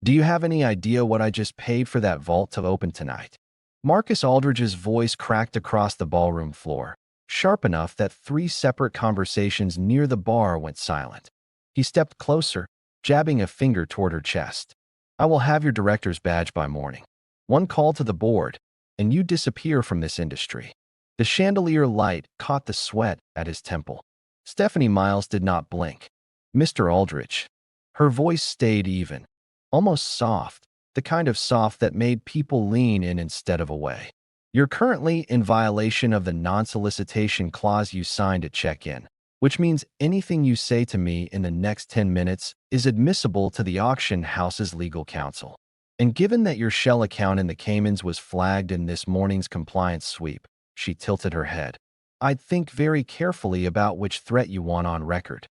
Do you have any idea what I just paid for that vault to open tonight? Marcus Aldridge's voice cracked across the ballroom floor, sharp enough that three separate conversations near the bar went silent. He stepped closer, jabbing a finger toward her chest. I will have your director's badge by morning. One call to the board, and you disappear from this industry. The chandelier light caught the sweat at his temple. Stephanie Miles did not blink. Mr. Aldridge. Her voice stayed even, almost soft, the kind of soft that made people lean in instead of away. You're currently in violation of the non-solicitation clause you signed at check-in, which means anything you say to me in the next 10 minutes is admissible to the auction house's legal counsel. And given that your shell account in the Caymans was flagged in this morning's compliance sweep, she tilted her head. I'd think very carefully about which threat you want on record.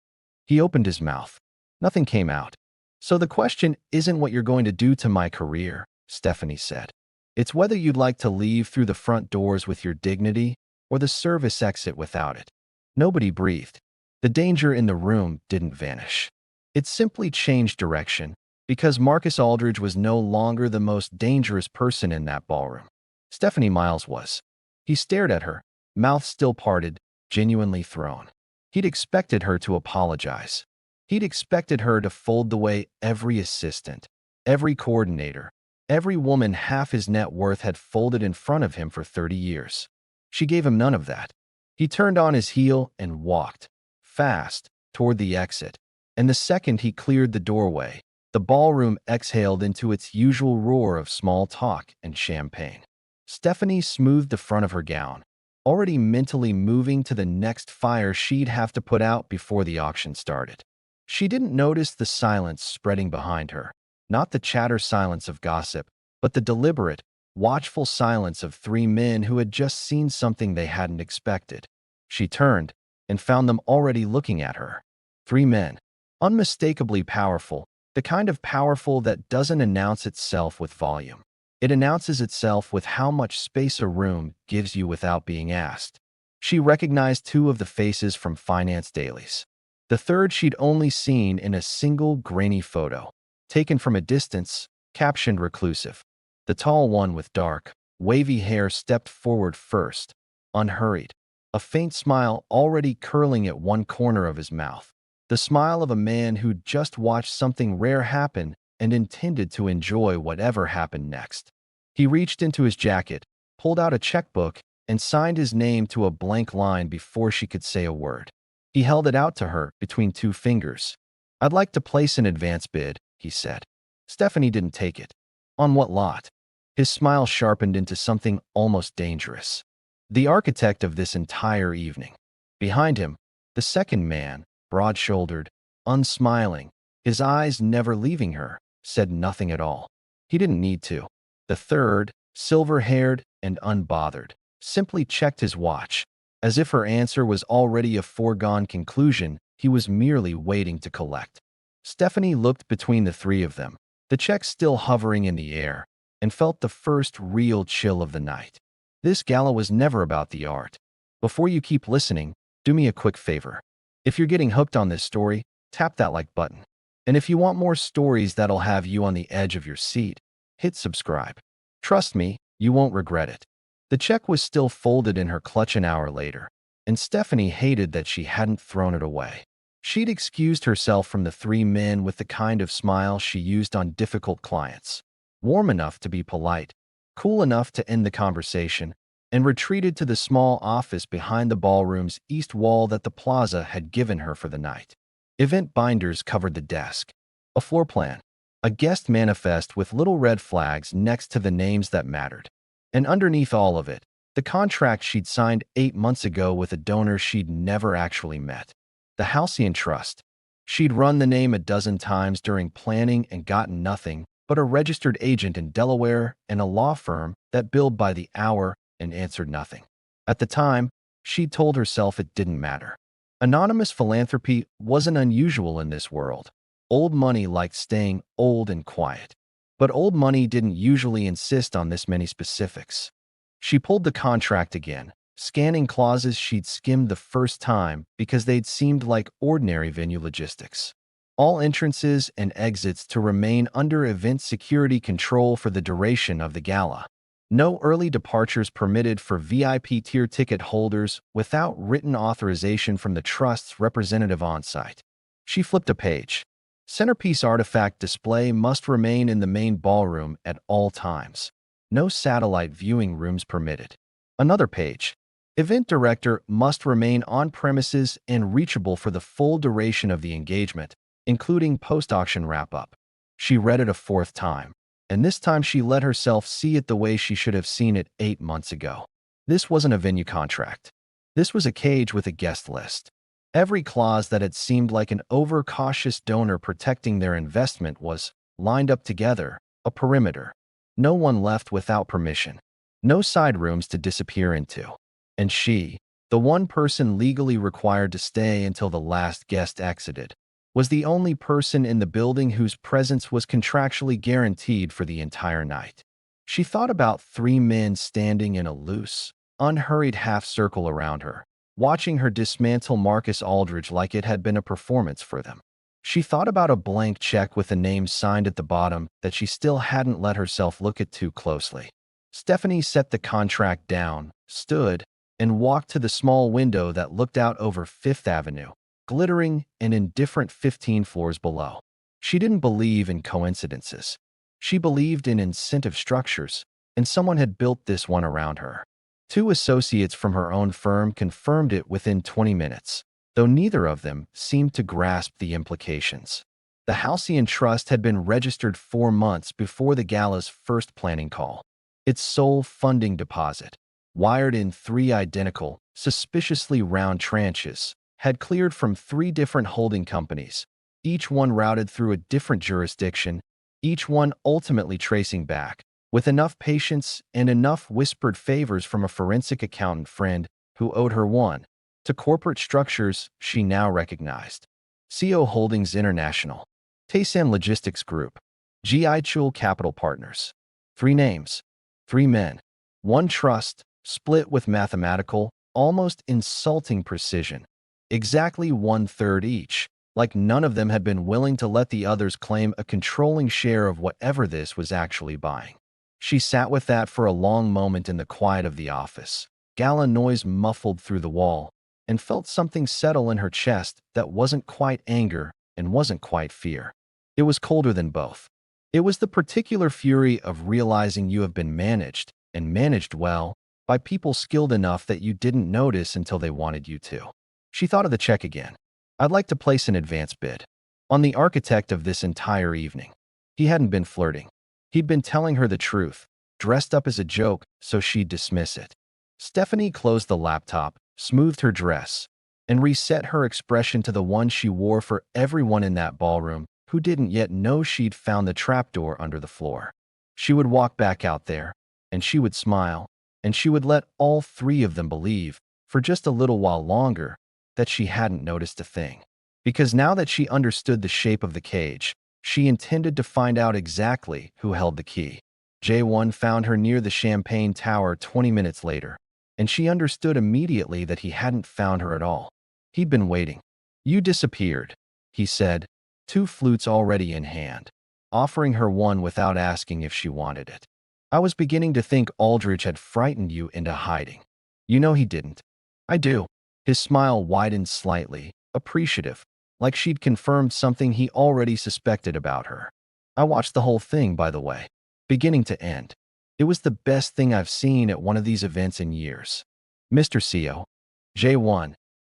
He opened his mouth. Nothing came out. So the question isn't what you're going to do to my career, Stephanie said. It's whether you'd like to leave through the front doors with your dignity or the service exit without it. Nobody breathed. The danger in the room didn't vanish. It simply changed direction because Marcus Aldridge was no longer the most dangerous person in that ballroom. Stephanie Miles was. He stared at her, mouth still parted, genuinely thrown. He'd expected her to apologize. He'd expected her to fold the way every assistant, every coordinator, every woman half his net worth had folded in front of him for 30 years. She gave him none of that. He turned on his heel and walked, fast, toward the exit. And the second he cleared the doorway, the ballroom exhaled into its usual roar of small talk and champagne. Stephanie smoothed the front of her gown, already mentally moving to the next fire she'd have to put out before the auction started. She didn't notice the silence spreading behind her, not the chatter silence of gossip, but the deliberate, watchful silence of three men who had just seen something they hadn't expected. She turned and found them already looking at her. Three men, unmistakably powerful, the kind of powerful that doesn't announce itself with volume. It announces itself with how much space a room gives you without being asked. She recognized two of the faces from finance dailies. The third she'd only seen in a single grainy photo, taken from a distance, captioned reclusive. The tall one with dark, wavy hair stepped forward first, unhurried, a faint smile already curling at one corner of his mouth. The smile of a man who'd just watched something rare happen and intended to enjoy whatever happened next. He reached into his jacket, pulled out a checkbook, and signed his name to a blank line before she could say a word. He held it out to her between two fingers. I'd like to place an advance bid, he said. Stephanie didn't take it. On what lot? His smile sharpened into something almost dangerous. The architect of this entire evening. Behind him, the second man, broad-shouldered, unsmiling, his eyes never leaving her, said nothing at all. He didn't need to. The third, silver-haired and unbothered, simply checked his watch. As if her answer was already a foregone conclusion, he was merely waiting to collect. Stephanie looked between the three of them, the check still hovering in the air, and felt the first real chill of the night. This gala was never about the art. Before you keep listening, do me a quick favor. If you're getting hooked on this story, tap that like button. And if you want more stories that'll have you on the edge of your seat, hit subscribe. Trust me, you won't regret it. The check was still folded in her clutch an hour later, and Stephanie hated that she hadn't thrown it away. She'd excused herself from the three men with the kind of smile she used on difficult clients. Warm enough to be polite, cool enough to end the conversation, and retreated to the small office behind the ballroom's east wall that the plaza had given her for the night. Event binders covered the desk. A floor plan. A guest manifest with little red flags next to the names that mattered. And underneath all of it, the contract she'd signed 8 months ago with a donor she'd never actually met. The Halcyon Trust. She'd run the name a dozen times during planning and gotten nothing but a registered agent in Delaware and a law firm that billed by the hour and answered nothing. At the time, she'd told herself it didn't matter. Anonymous philanthropy wasn't unusual in this world. Old money liked staying old and quiet. But old money didn't usually insist on this many specifics. She pulled the contract again, scanning clauses she'd skimmed the first time because they'd seemed like ordinary venue logistics. All entrances and exits to remain under event security control for the duration of the gala. No early departures permitted for VIP tier ticket holders without written authorization from the trust's representative on-site. She flipped a page. Centerpiece artifact display must remain in the main ballroom at all times. No satellite viewing rooms permitted. Another page. Event director must remain on premises and reachable for the full duration of the engagement, including post-auction wrap-up. She read it a fourth time, and this time she let herself see it the way she should have seen it 8 months ago. This wasn't a venue contract. This was a cage with a guest list. Every clause that had seemed like an overcautious donor protecting their investment was lined up together, a perimeter. No one left without permission. No side rooms to disappear into. And she, the one person legally required to stay until the last guest exited, was the only person in the building whose presence was contractually guaranteed for the entire night. She thought about 3 men standing in a loose, unhurried half-circle around her, watching her dismantle Marcus Aldridge like it had been a performance for them. She thought about a blank check with a name signed at the bottom that she still hadn't let herself look at too closely. Stephanie set the contract down, stood, and walked to the small window that looked out over Fifth Avenue, glittering and indifferent 15 floors below. She didn't believe in coincidences. She believed in incentive structures, and someone had built this one around her. 2 associates from her own firm confirmed it within 20 minutes, though neither of them seemed to grasp the implications. The Halcyon Trust had been registered 4 months before the gala's first planning call. Its sole funding deposit, wired in 3 identical, suspiciously round tranches, had cleared from 3 different holding companies, each one routed through a different jurisdiction, each one ultimately tracing back, with enough patience and enough whispered favors from a forensic accountant friend who owed her one, to corporate structures she now recognized. CO Holdings International, Taysan Logistics Group, GI Chul Capital Partners. 3 names, 3 men, 1 trust, split with mathematical, almost insulting precision. Exactly 1/3 each, like none of them had been willing to let the others claim a controlling share of whatever this was actually buying. She sat with that for a long moment in the quiet of the office. Gala noise muffled through the wall, and felt something settle in her chest that wasn't quite anger and wasn't quite fear. It was colder than both. It was the particular fury of realizing you have been managed, and managed well, by people skilled enough that you didn't notice until they wanted you to. She thought of the check again. I'd like to place an advance bid on the architect of this entire evening. He hadn't been flirting. He'd been telling her the truth, dressed up as a joke so she'd dismiss it. Stephanie closed the laptop, smoothed her dress, and reset her expression to the one she wore for everyone in that ballroom who didn't yet know she'd found the trapdoor under the floor. She would walk back out there, and she would smile, and she would let all 3 of them believe, for just a little while longer, that she hadn't noticed a thing. Because now that she understood the shape of the cage, she intended to find out exactly who held the key. J1 found her near the Champagne Tower 20 minutes later, and she understood immediately that he hadn't found her at all. He'd been waiting. You disappeared, he said, 2 flutes already in hand, offering her one without asking if she wanted it. I was beginning to think Aldridge had frightened you into hiding. You know he didn't. I do. His smile widened slightly, appreciative, like she'd confirmed something he already suspected about her. I watched the whole thing, by the way, beginning to end. It was the best thing I've seen at one of these events in years. Mr. CO. J1.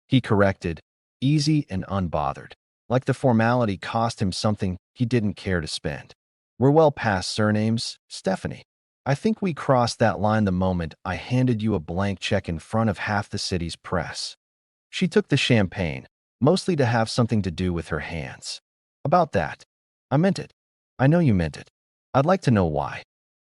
He corrected, easy and unbothered, like the formality cost him something he didn't care to spend. We're well past surnames, Stephanie. I think we crossed that line the moment I handed you a blank check in front of half the city's press. She took the champagne, mostly to have something to do with her hands. About that. I meant it. I know you meant it. I'd like to know why.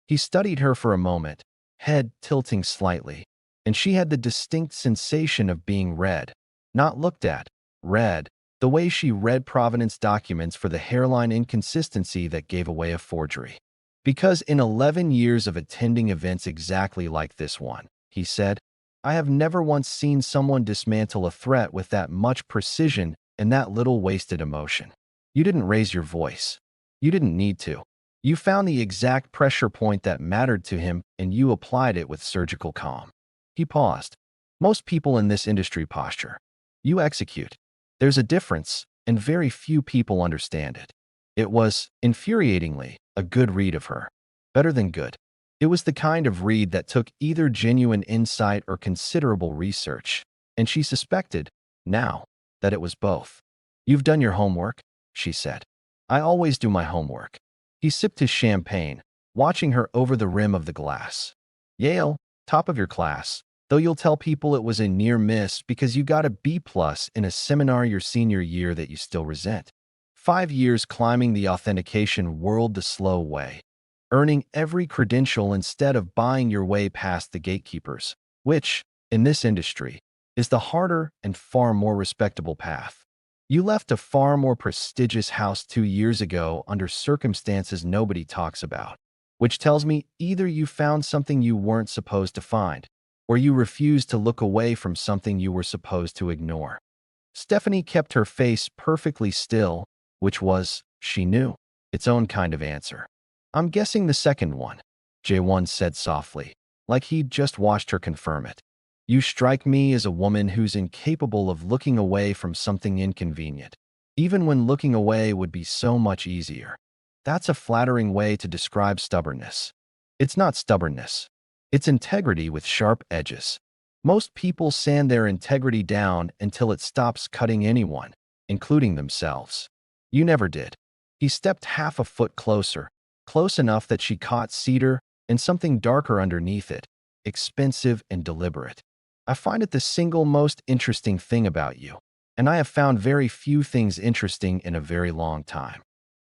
He studied her for a moment, head tilting slightly, and she had the distinct sensation of being read, not looked at, read, the way she read provenance documents for the hairline inconsistency that gave away a forgery. Because in 11 years of attending events exactly like this one, he said, I have never once seen someone dismantle a threat with that much precision and that little wasted emotion. You didn't raise your voice. You didn't need to. You found the exact pressure point that mattered to him and you applied it with surgical calm. He paused. Most people in this industry posture. You execute. There's a difference, and very few people understand it. It was, infuriatingly, a good read of her. Better than good. It was the kind of read that took either genuine insight or considerable research, and she suspected, now, that it was both. You've done your homework, she said. I always do my homework. He sipped his champagne, watching her over the rim of the glass. Yale, top of your class, though you'll tell people it was a near miss because you got a B+ in a seminar your senior year that you still resent. 5 years climbing the authentication world the slow way, earning every credential instead of buying your way past the gatekeepers, which, in this industry, is the harder and far more respectable path. You left a far more prestigious house 2 years ago under circumstances nobody talks about, which tells me either you found something you weren't supposed to find, or you refused to look away from something you were supposed to ignore. Stephanie kept her face perfectly still, which was, she knew, its own kind of answer. I'm guessing the second one, Jae-won said softly, like he'd just watched her confirm it. You strike me as a woman who's incapable of looking away from something inconvenient, even when looking away would be so much easier. That's a flattering way to describe stubbornness. It's not stubbornness. It's integrity with sharp edges. Most people sand their integrity down until it stops cutting anyone, including themselves. You never did. He stepped half a foot closer, close enough that she caught cedar and something darker underneath it, expensive and deliberate. I find it the single most interesting thing about you, and I have found very few things interesting in a very long time.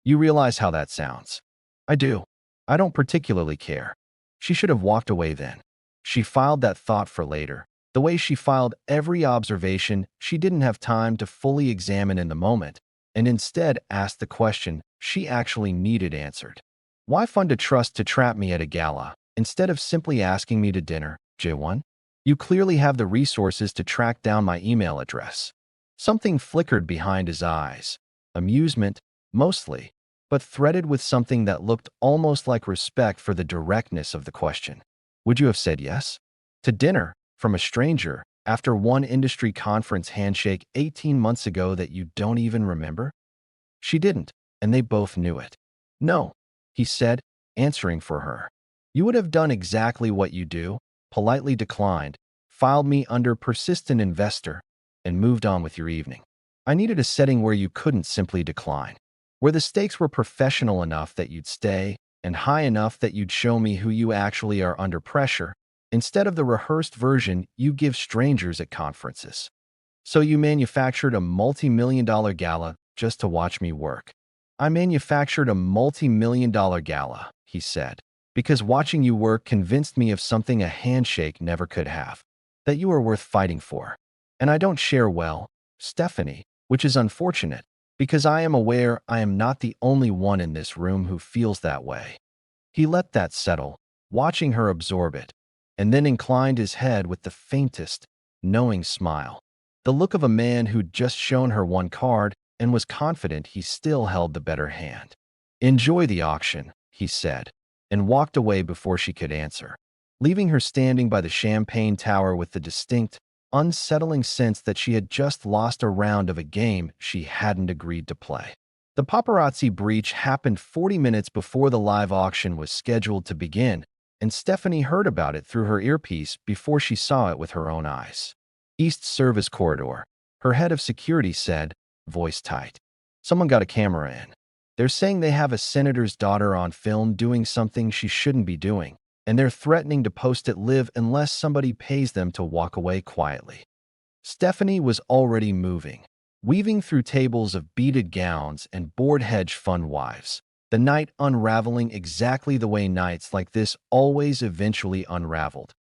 You realize how that sounds. I do. I don't particularly care. She should have walked away then. She filed that thought for later, the way she filed every observation she didn't have time to fully examine in the moment, and instead asked the question she actually needed answered. Why fund a trust to trap me at a gala, instead of simply asking me to dinner, Jae-won? You clearly have the resources to track down my email address. Something flickered behind his eyes. Amusement, mostly, but threaded with something that looked almost like respect for the directness of the question. Would you have said yes? To dinner, from a stranger, after one industry conference handshake 18 months ago that you don't even remember? She didn't, and they both knew it. No, he said, answering for her. You would have done exactly what you do, politely declined, filed me under persistent investor, and moved on with your evening. I needed a setting where you couldn't simply decline, where the stakes were professional enough that you'd stay, and high enough that you'd show me who you actually are under pressure, instead of the rehearsed version you give strangers at conferences. So you manufactured a multi-million-dollar gala just to watch me work. I manufactured a multi-million-dollar gala, he said, because watching you work convinced me of something a handshake never could have, that you are worth fighting for. And I don't share well, Stephanie, which is unfortunate, because I am aware I am not the only one in this room who feels that way. He let that settle, watching her absorb it, and then inclined his head with the faintest, knowing smile. The look of a man who'd just shown her one card and was confident he still held the better hand. Enjoy the auction, he said, and walked away before she could answer, leaving her standing by the champagne tower with the distinct, unsettling sense that she had just lost a round of a game she hadn't agreed to play. The paparazzi breach happened 40 minutes before the live auction was scheduled to begin, and Stephanie heard about it through her earpiece before she saw it with her own eyes. East Service Corridor, her head of security said, voice tight. Someone got a camera in. They're saying they have a senator's daughter on film doing something she shouldn't be doing, and they're threatening to post it live unless somebody pays them to walk away quietly. Stephanie was already moving, weaving through tables of beaded gowns and bored hedge fund wives, the night unraveling exactly the way nights like this always eventually unraveled.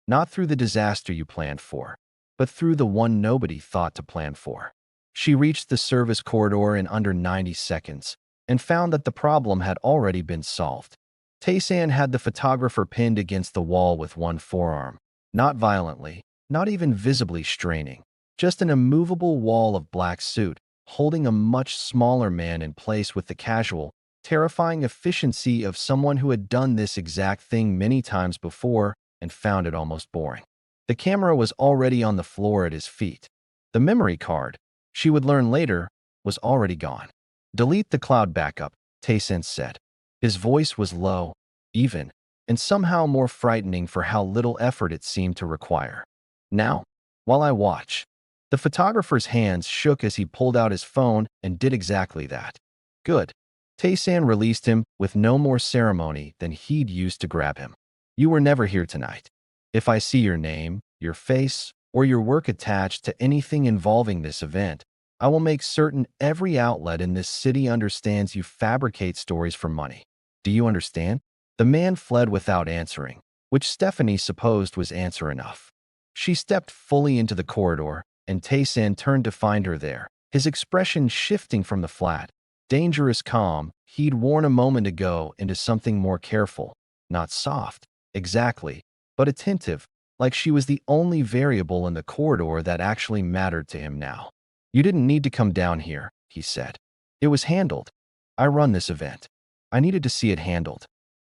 Not through the disaster you planned for, but through the one nobody thought to plan for. She reached the service corridor in under 90 seconds and found that the problem had already been solved. Taesan had the photographer pinned against the wall with one forearm, not violently, not even visibly straining, just an immovable wall of black suit, holding a much smaller man in place with the casual, terrifying efficiency of someone who had done this exact thing many times before and found it almost boring. The camera was already on the floor at his feet. The memory card, she would learn later, was already gone. Delete the cloud backup, Tycoon said. His voice was low, even, and somehow more frightening for how little effort it seemed to require. Now, while I watch, the photographer's hands shook as he pulled out his phone and did exactly that. Good. Tycoon released him with no more ceremony than he'd used to grab him. You were never here tonight. If I see your name, your face, or your work attached to anything involving this event, I will make certain every outlet in this city understands you fabricate stories for money. Do you understand? The man fled without answering, which Stephanie supposed was answer enough. She stepped fully into the corridor, and Tycoon turned to find her there, his expression shifting from the flat, dangerous calm he'd worn a moment ago into something more careful, not soft, exactly, but attentive, like she was the only variable in the corridor that actually mattered to him now. You didn't need to come down here, he said. It was handled. I run this event. I needed to see it handled.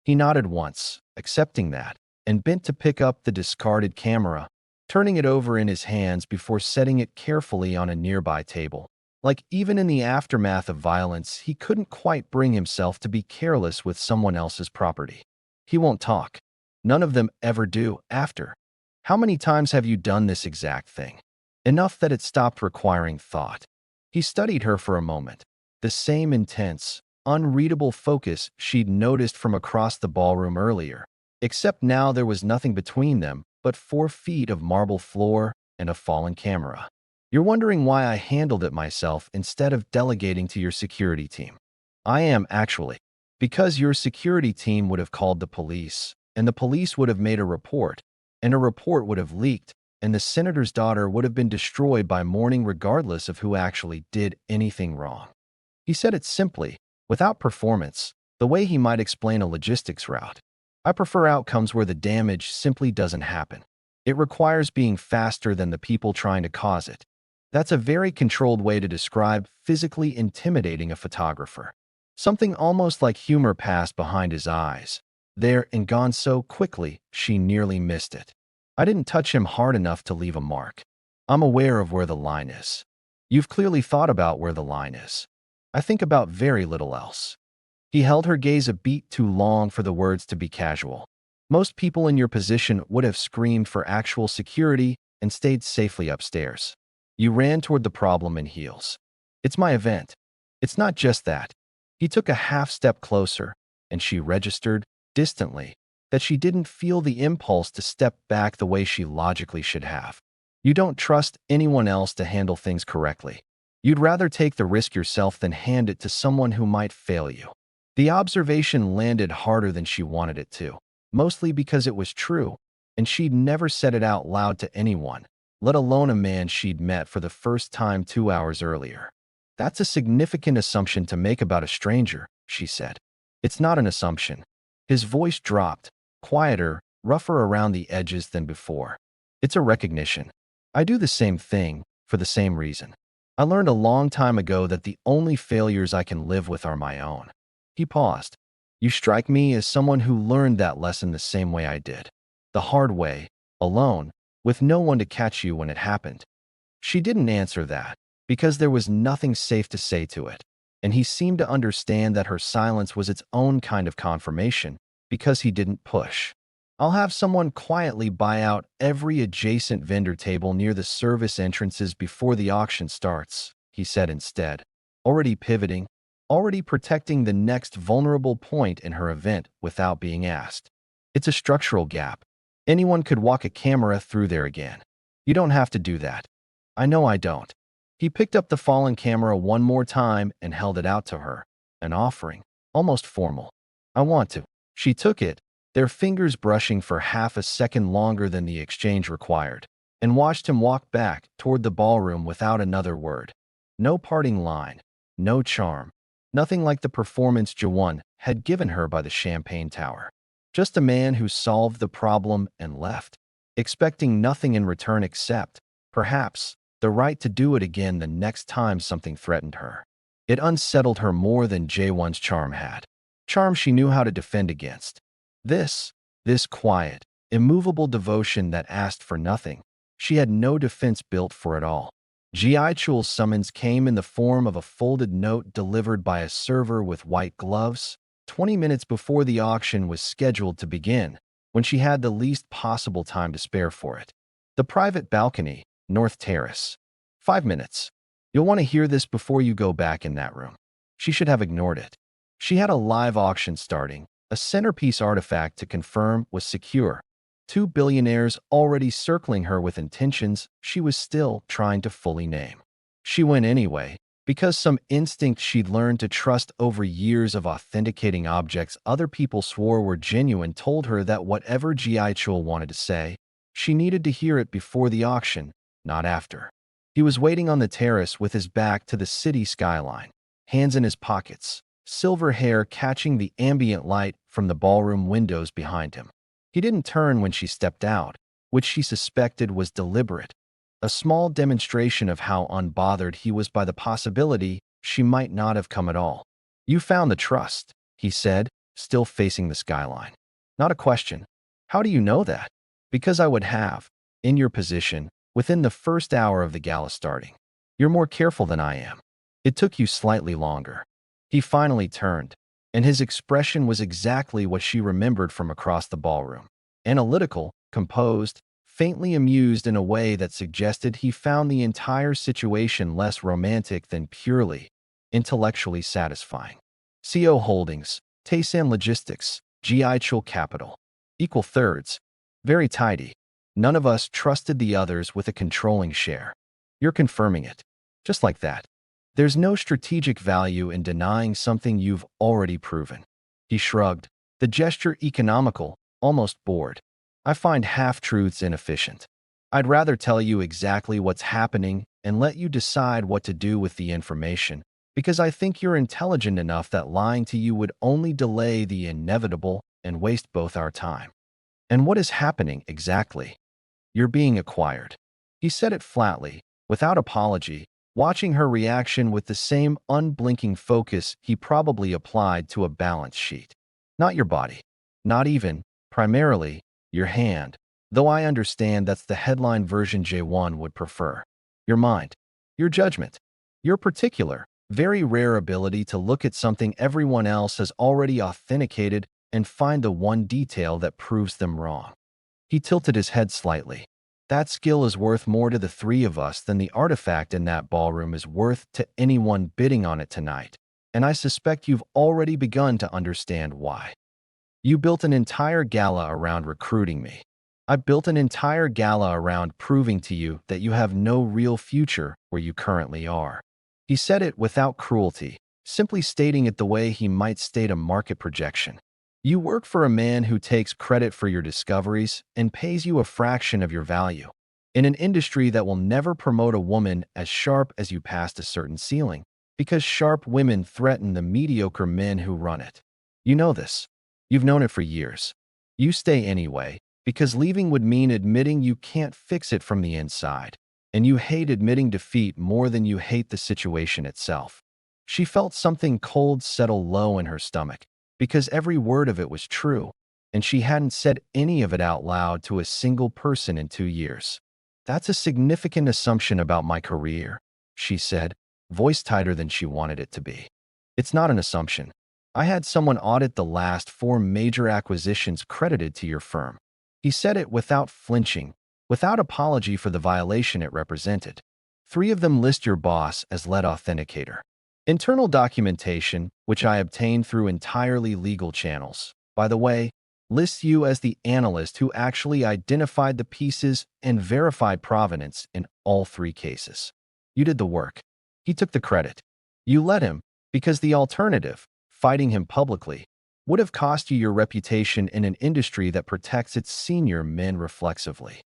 He nodded once, accepting that, and bent to pick up the discarded camera, turning it over in his hands before setting it carefully on a nearby table. Like even in the aftermath of violence, he couldn't quite bring himself to be careless with someone else's property. He won't talk. None of them ever do after. How many times have you done this exact thing? Enough that it stopped requiring thought. He studied her for a moment, the same intense, unreadable focus she'd noticed from across the ballroom earlier, except now there was nothing between them but 4 feet of marble floor and a fallen camera. You're wondering why I handled it myself instead of delegating to your security team. I am, actually. Because your security team would have called the police, and the police would have made a report, and a report would have leaked, and the senator's daughter would have been destroyed by morning regardless of who actually did anything wrong. He said it simply, without performance, the way he might explain a logistics route. I prefer outcomes where the damage simply doesn't happen. It requires being faster than the people trying to cause it. That's a very controlled way to describe physically intimidating a photographer. Something almost like humor passed behind his eyes, there and gone so quickly she nearly missed it. I didn't touch him hard enough to leave a mark. I'm aware of where the line is. You've clearly thought about where the line is. I think about very little else. He held her gaze a beat too long for the words to be casual. Most people in your position would have screamed for actual security and stayed safely upstairs. You ran toward the problem in heels. It's my event. It's not just that. He took a half step closer, and she registered, distantly, that she didn't feel the impulse to step back the way she logically should have. You don't trust anyone else to handle things correctly. You'd rather take the risk yourself than hand it to someone who might fail you. The observation landed harder than she wanted it to, mostly because it was true, and she'd never said it out loud to anyone, let alone a man she'd met for the first time 2 hours earlier. That's a significant assumption to make about a stranger, she said. It's not an assumption. His voice dropped, quieter, rougher around the edges than before. It's a recognition. I do the same thing, for the same reason. I learned a long time ago that the only failures I can live with are my own. He paused. You strike me as someone who learned that lesson the same way I did. The hard way, alone, with no one to catch you when it happened. She didn't answer that, because there was nothing safe to say to it, and he seemed to understand that her silence was its own kind of confirmation, because he didn't push. I'll have someone quietly buy out every adjacent vendor table near the service entrances before the auction starts, he said instead, already pivoting, already protecting the next vulnerable point in her event without being asked. It's a structural gap. Anyone could walk a camera through there again. You don't have to do that. I know I don't. He picked up the fallen camera one more time and held it out to her, an offering, almost formal. I want to. She took it, their fingers brushing for half a second longer than the exchange required, and watched him walk back toward the ballroom without another word. No parting line, no charm, nothing like the performance Jawan had given her by the champagne tower. Just a man who solved the problem and left, expecting nothing in return except, perhaps, the right to do it again the next time something threatened her. It unsettled her more than Jaewon's charm had. Charm she knew how to defend against. This, this quiet, immovable devotion that asked for nothing. She had no defense built for it all. Ji Chul's summons came in the form of a folded note delivered by a server with white gloves, 20 minutes before the auction was scheduled to begin, when she had the least possible time to spare for it. The private balcony, North Terrace. 5 minutes. You'll want to hear this before you go back in that room. She should have ignored it. She had a live auction starting. A centerpiece artifact to confirm was secure. 2 billionaires already circling her with intentions she was still trying to fully name. She went anyway, because some instinct she'd learned to trust over years of authenticating objects other people swore were genuine told her that whatever Ji Chul wanted to say, she needed to hear it before the auction, not after. He was waiting on the terrace with his back to the city skyline, hands in his pockets, silver hair catching the ambient light from the ballroom windows behind him. He didn't turn when she stepped out, which she suspected was deliberate, a small demonstration of how unbothered he was by the possibility she might not have come at all. "You found the trust," he said, still facing the skyline. "Not a question. How do you know that?" "Because I would have, in your position, within the first hour of the gala starting. You're more careful than I am. It took you slightly longer." He finally turned, and his expression was exactly what she remembered from across the ballroom. Analytical, composed, faintly amused in a way that suggested he found the entire situation less romantic than purely, intellectually satisfying. CO Holdings, Taesan Logistics, Ji Chul Capital. Equal thirds. Very tidy. None of us trusted the others with a controlling share. You're confirming it. Just like that. There's no strategic value in denying something you've already proven. He shrugged, the gesture economical, almost bored. I find half-truths inefficient. I'd rather tell you exactly what's happening and let you decide what to do with the information, because I think you're intelligent enough that lying to you would only delay the inevitable and waste both our time. And what is happening exactly? You're being acquired. He said it flatly, without apology, watching her reaction with the same unblinking focus he probably applied to a balance sheet. Not your body. Not even, primarily, your hand, though I understand that's the headline version J1 would prefer. Your mind. Your judgment. Your particular, very rare ability to look at something everyone else has already authenticated and find the one detail that proves them wrong. He tilted his head slightly. That skill is worth more to the three of us than the artifact in that ballroom is worth to anyone bidding on it tonight, and I suspect you've already begun to understand why. You built an entire gala around recruiting me. I built an entire gala around proving to you that you have no real future where you currently are. He said it without cruelty, simply stating it the way he might state a market projection. You work for a man who takes credit for your discoveries and pays you a fraction of your value, in an industry that will never promote a woman as sharp as you past a certain ceiling, because sharp women threaten the mediocre men who run it. You know this. You've known it for years. You stay anyway, because leaving would mean admitting you can't fix it from the inside, and you hate admitting defeat more than you hate the situation itself. She felt something cold settle low in her stomach, because every word of it was true, and she hadn't said any of it out loud to a single person in 2 years. "That's a significant assumption about my career," she said, voice tighter than she wanted it to be. "It's not an assumption. I had someone audit the last 4 major acquisitions credited to your firm." He said it without flinching, without apology for the violation it represented. 3 of them list your boss as lead authenticator. Internal documentation, which I obtained through entirely legal channels, by the way, lists you as the analyst who actually identified the pieces and verified provenance in all 3 cases. You did the work. He took the credit. You let him, because the alternative, fighting him publicly, would have cost you your reputation in an industry that protects its senior men reflexively.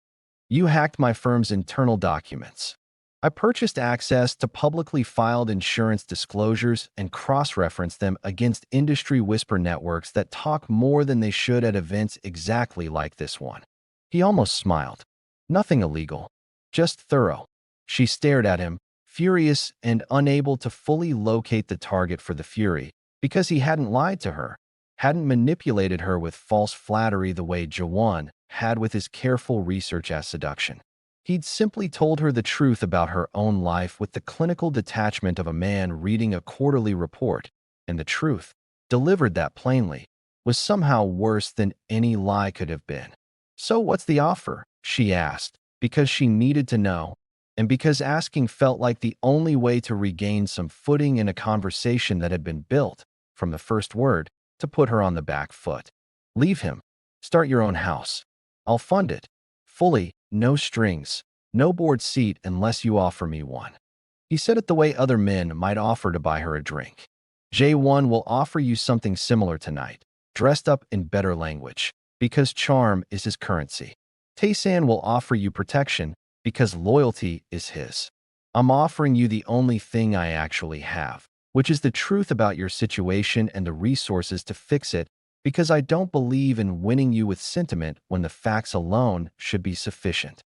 You hacked my firm's internal documents. I purchased access to publicly filed insurance disclosures and cross-referenced them against industry whisper networks that talk more than they should at events exactly like this one. He almost smiled. Nothing illegal. Just thorough. She stared at him, furious and unable to fully locate the target for the fury, because he hadn't lied to her, hadn't manipulated her with false flattery the way Jawan had with his careful research as seduction. He'd simply told her the truth about her own life with the clinical detachment of a man reading a quarterly report, and the truth, delivered that plainly, was somehow worse than any lie could have been. "So what's the offer?" she asked, because she needed to know, and because asking felt like the only way to regain some footing in a conversation that had been built, from the first word, to put her on the back foot. "Leave him. Start your own house. I'll fund it. Fully, no strings, no board seat unless you offer me one." He said it the way other men might offer to buy her a drink. "J1 will offer you something similar tonight, dressed up in better language, because charm is his currency. Taysan will offer you protection, because loyalty is his. I'm offering you the only thing I actually have, which is the truth about your situation and the resources to fix it, because I don't believe in winning you with sentiment when the facts alone should be sufficient.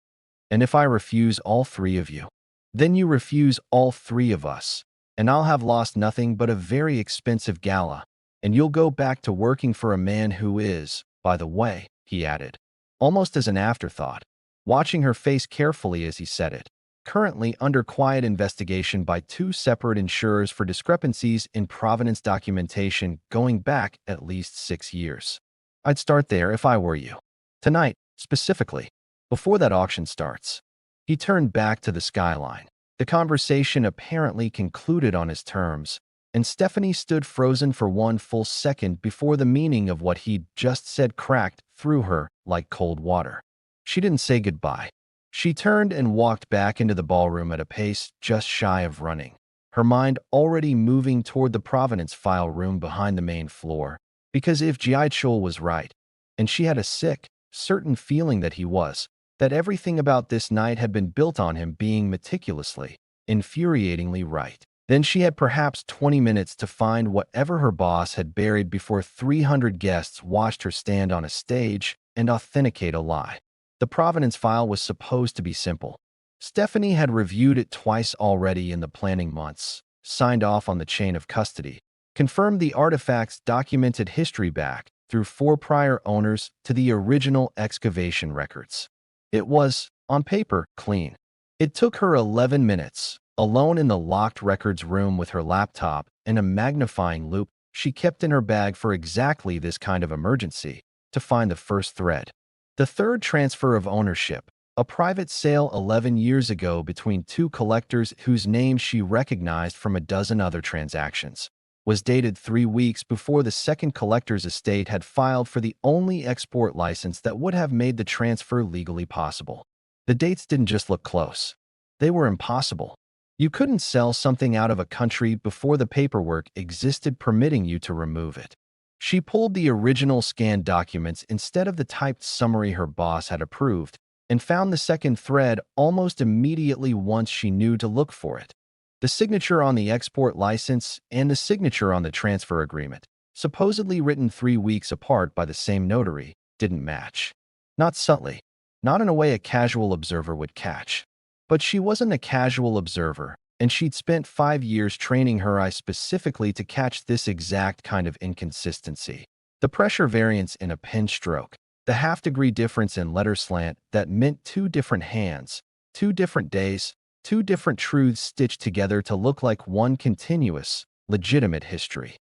And if I refuse all three of you, then you refuse all three of us, and I'll have lost nothing but a very expensive gala, and you'll go back to working for a man who is, by the way," he added, almost as an afterthought, watching her face carefully as he said it, "currently under quiet investigation by two separate insurers for discrepancies in provenance documentation going back at least 6 years. I'd start there if I were you. Tonight, specifically, before that auction starts." He turned back to the skyline. The conversation apparently concluded on his terms, and Stephanie stood frozen for one full second before the meaning of what he'd just said cracked through her like cold water. She didn't say goodbye. She turned and walked back into the ballroom at a pace just shy of running, her mind already moving toward the provenance file room behind the main floor, because if Jiaichul was right, and she had a sick, certain feeling that he was, that everything about this night had been built on him being meticulously, infuriatingly right, then she had perhaps 20 minutes to find whatever her boss had buried before 300 guests watched her stand on a stage and authenticate a lie. The provenance file was supposed to be simple. Stephanie had reviewed it twice already in the planning months, signed off on the chain of custody, confirmed the artifact's documented history back through 4 prior owners to the original excavation records. It was, on paper, clean. It took her 11 minutes, alone in the locked records room with her laptop and a magnifying loupe she kept in her bag for exactly this kind of emergency, to find the first thread. The third transfer of ownership, a private sale 11 years ago between 2 collectors whose names she recognized from a dozen other transactions, was dated 3 weeks before the second collector's estate had filed for the only export license that would have made the transfer legally possible. The dates didn't just look close. They were impossible. You couldn't sell something out of a country before the paperwork existed permitting you to remove it. She pulled the original scanned documents instead of the typed summary her boss had approved, and found the second thread almost immediately once she knew to look for it. The signature on the export license and the signature on the transfer agreement, supposedly written 3 weeks apart by the same notary, didn't match. Not subtly, not in a way a casual observer would catch. But she wasn't a casual observer, and she'd spent 5 years training her eye specifically to catch this exact kind of inconsistency. The pressure variance in a pen stroke, the half-degree difference in letter slant that meant 2 different hands, 2 different days, 2 different truths stitched together to look like one continuous, legitimate history.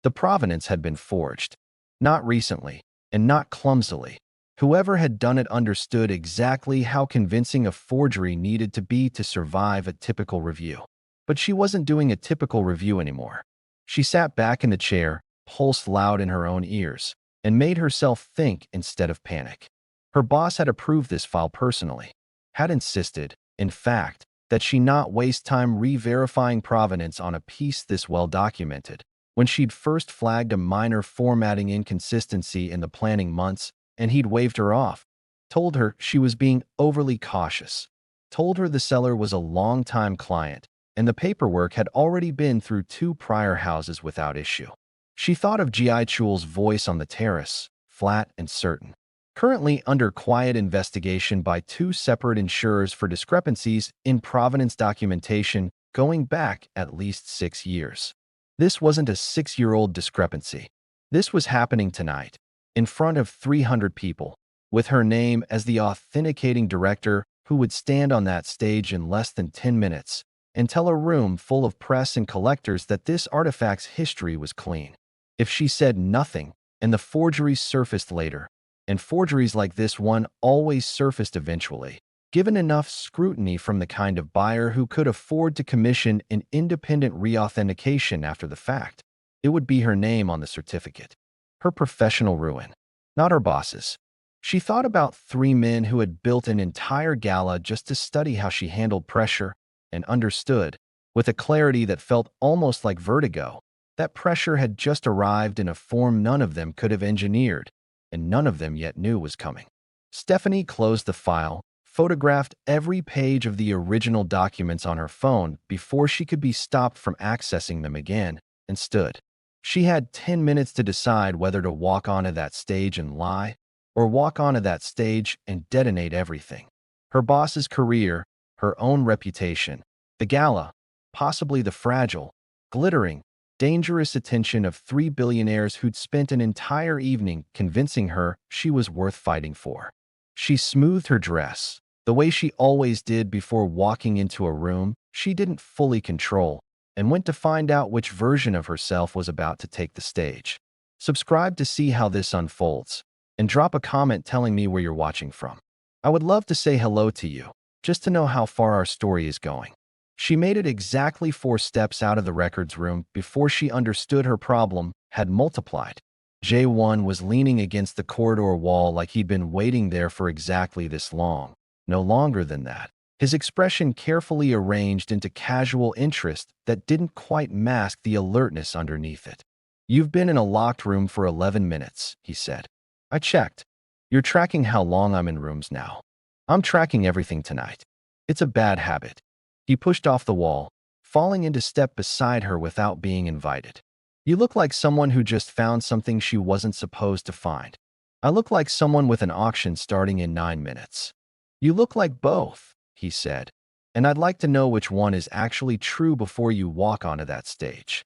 The provenance had been forged. Not recently, and not clumsily. Whoever had done it understood exactly how convincing a forgery needed to be to survive a typical review. But she wasn't doing a typical review anymore. She sat back in the chair, pulsed loud in her own ears, and made herself think instead of panic. Her boss had approved this file personally, had insisted, in fact, that she not waste time re-verifying provenance on a piece this well documented, when she'd first flagged a minor formatting inconsistency in the planning months, and he'd waved her off, told her she was being overly cautious, told her the seller was a long-time client, and the paperwork had already been through 2 prior houses without issue. She thought of Jiaichul's voice on the terrace, flat and certain. currently under quiet investigation by two separate insurers for discrepancies in provenance documentation going back at least 6 years. This wasn't a 6-year-old discrepancy. This was happening tonight, in front of 300 people, with her name as the authenticating director who would stand on that stage in less than 10 minutes and tell a room full of press and collectors that this artifact's history was clean. If she said nothing, and the forgeries surfaced later, and forgeries like this one always surfaced eventually, given enough scrutiny from the kind of buyer who could afford to commission an independent reauthentication after the fact, it would be her name on the certificate. Her professional ruin, not her boss's. She thought about 3 men who had built an entire gala just to study how she handled pressure, and understood, with a clarity that felt almost like vertigo, that pressure had just arrived in a form none of them could have engineered, and none of them yet knew was coming. Stephanie closed the file, photographed every page of the original documents on her phone before she could be stopped from accessing them again, and stood. She had 10 minutes to decide whether to walk onto that stage and lie, or walk onto that stage and detonate everything. Her boss's career, her own reputation, the gala, possibly the fragile, glittering, dangerous attention of 3 billionaires who'd spent an entire evening convincing her she was worth fighting for. She smoothed her dress, the way she always did before walking into a room she didn't fully control, and went to find out which version of herself was about to take the stage. Subscribe to see how this unfolds, and drop a comment telling me where you're watching from. I would love to say hello to you, just to know how far our story is going. She made it exactly 4 steps out of the records room before she understood her problem had multiplied. J1 was leaning against the corridor wall like he'd been waiting there for exactly this long, no longer than that. His expression carefully arranged into casual interest that didn't quite mask the alertness underneath it. "You've been in a locked room for 11 minutes, he said. "I checked. You're tracking how long I'm in rooms now. I'm tracking everything tonight. It's a bad habit." He pushed off the wall, falling into step beside her without being invited. "You look like someone who just found something she wasn't supposed to find. I look like someone with an auction starting in 9 minutes. You look like both," he said, "and I'd like to know which one is actually true before you walk onto that stage."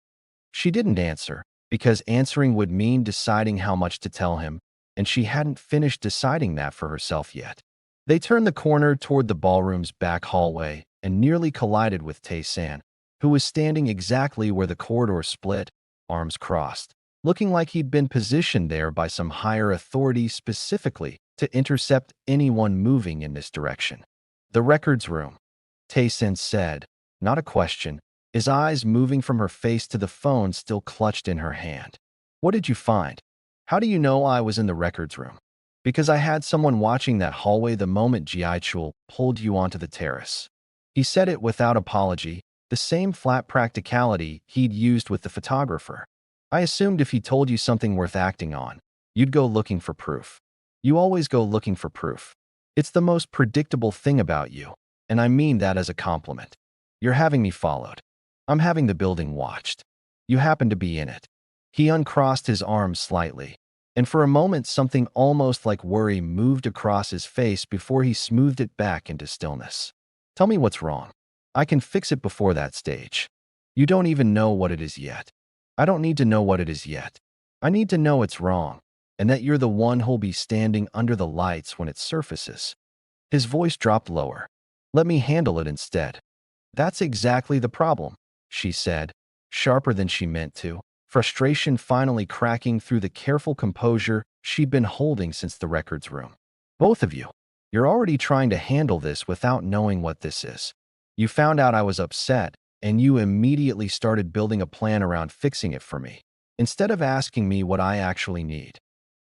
She didn't answer, because answering would mean deciding how much to tell him, and she hadn't finished deciding that for herself yet. They turned the corner toward the ballroom's back hallway and nearly collided with Tae-san, who was standing exactly where the corridor split, arms crossed, looking like he'd been positioned there by some higher authority specifically to intercept anyone moving in this direction. "The records room," Tae-san said, not a question, his eyes moving from her face to the phone still clutched in her hand. "What did you find? How do you know I was in the records room?" "Because I had someone watching that hallway the moment Ji-chul pulled you onto the terrace." He said it without apology, the same flat practicality he'd used with the photographer. "I assumed if he told you something worth acting on, you'd go looking for proof. You always go looking for proof. It's the most predictable thing about you, and I mean that as a compliment. You're having me followed. I'm having the building watched. You happen to be in it." He uncrossed his arms slightly, and for a moment something almost like worry moved across his face before he smoothed it back into stillness. "Tell me what's wrong. I can fix it before that stage. You don't even know what it is yet." "I don't need to know what it is yet. I need to know it's wrong, and that you're the one who'll be standing under the lights when it surfaces." His voice dropped lower. "Let me handle it instead." "That's exactly the problem," she said, sharper than she meant to, frustration finally cracking through the careful composure she'd been holding since the records room. "Both of you. You're already trying to handle this without knowing what this is. You found out I was upset, and you immediately started building a plan around fixing it for me, instead of asking me what I actually need."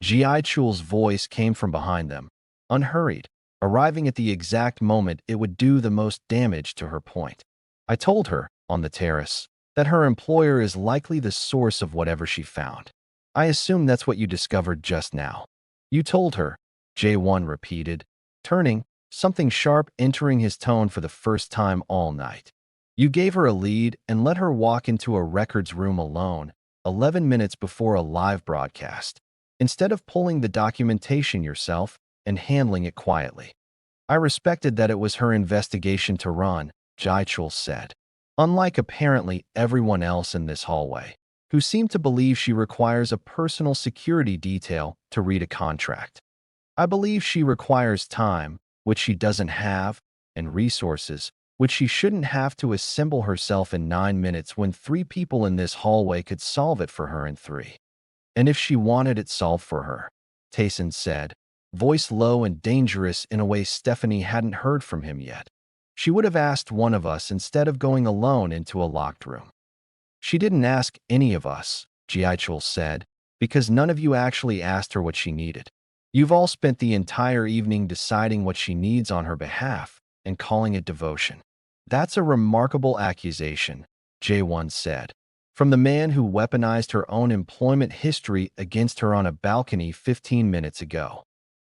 Ji-chul's voice came from behind them, unhurried, arriving at the exact moment it would do the most damage to her point. "I told her, on the terrace, that her employer is likely the source of whatever she found. I assume that's what you discovered just now." "You told her," J1 repeated, turning, something sharp entering his tone for the first time all night. "You gave her a lead and let her walk into a records room alone, 11 minutes before a live broadcast. instead of pulling the documentation yourself and handling it quietly. I respected that it was her investigation to run, Jaichul said. Unlike apparently everyone else in this hallway, who seemed to believe she requires a personal security detail to read a contract. I believe she requires time, which she doesn't have, and resources, which she shouldn't have to assemble herself in 9 minutes when 3 people in this hallway could solve it for her in 3. And if she wanted it solved for her, Tycoon said, voice low and dangerous in a way Stephanie hadn't heard from him yet, she would have asked one of us instead of going alone into a locked room. She didn't ask any of us, Jiaichul said, because none of you actually asked her what she needed. You've all spent the entire evening deciding what she needs on her behalf and calling it devotion. That's a remarkable accusation, J1 said, from the man who weaponized her own employment history against her on a balcony 15 minutes ago.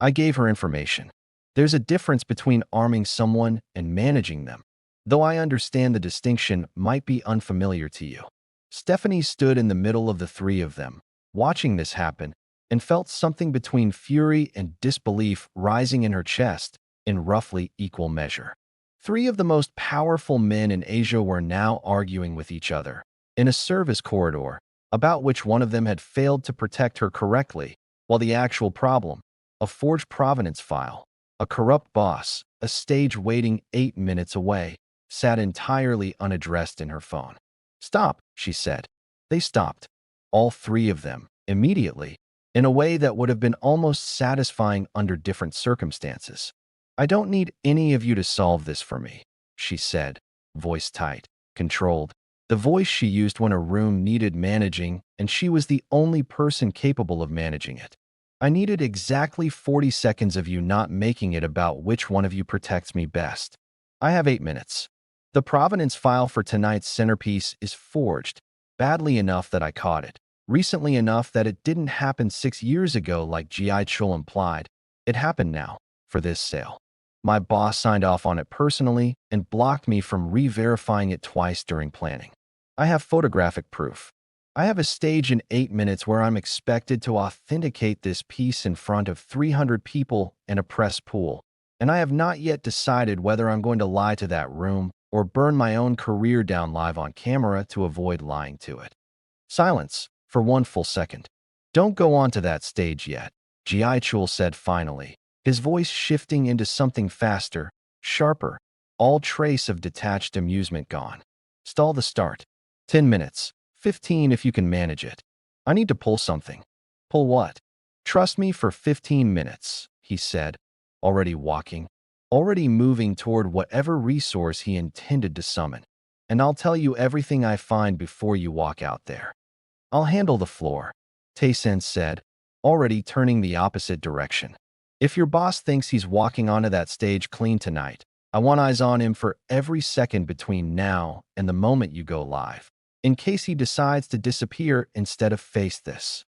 I gave her information. There's a difference between arming someone and managing them, though I understand the distinction might be unfamiliar to you. Stephanie stood in the middle of the 3 of them, watching this happen, and felt something between fury and disbelief rising in her chest in roughly equal measure. 3 of the most powerful men in Asia were now arguing with each other in a service corridor about which one of them had failed to protect her correctly, while the actual problem, a forged provenance file, a corrupt boss, a stage waiting 8 minutes away, sat entirely unaddressed in her phone. Stop, she said. They stopped, all 3 of them, immediately, in a way that would have been almost satisfying under different circumstances. I don't need any of you to solve this for me, she said, voice tight, controlled, the voice she used when a room needed managing and she was the only person capable of managing it. I needed exactly 40 seconds of you not making it about which one of you protects me best. I have 8 minutes. The provenance file for tonight's centerpiece is forged, badly enough that I caught it, recently enough that it didn't happen 6 years ago like Jiaichul implied. It happened now, for this sale. My boss signed off on it personally and blocked me from re-verifying it twice during planning. I have photographic proof. I have a stage in 8 minutes where I'm expected to authenticate this piece in front of 300 people and a press pool, and I have not yet decided whether I'm going to lie to that room or burn my own career down live on camera to avoid lying to it. Silence, for 1 full second. Don't go on to that stage yet, Jiaichul said finally, his voice shifting into something faster, sharper, all trace of detached amusement gone. Stall the start. 10 minutes. 15 if you can manage it. I need to pull something. Pull what? Trust me for 15 minutes, he said, already walking, already moving toward whatever resource he intended to summon. And I'll tell you everything I find before you walk out there. I'll handle the floor, Tycoon said, already turning the opposite direction. If your boss thinks he's walking onto that stage clean tonight, I want eyes on him for every second between now and the moment you go live, in case he decides to disappear instead of face this.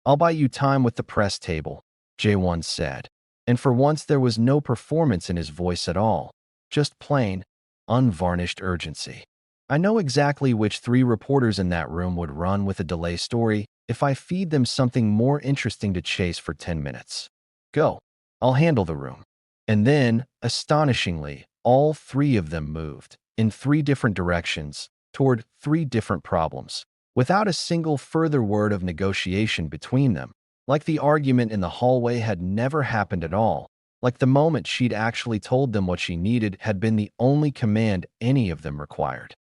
I'll buy you time with the press table, J1 said, and for once there was no performance in his voice at all, just plain, unvarnished urgency. I know exactly which 3 reporters in that room would run with a delay story if I feed them something more interesting to chase for 10 minutes. Go. I'll handle the room. And then, astonishingly, all 3 of them moved, in 3 different directions, toward 3 different problems, without a single further word of negotiation between them, like the argument in the hallway had never happened at all, like the moment she'd actually told them what she needed had been the only command any of them required.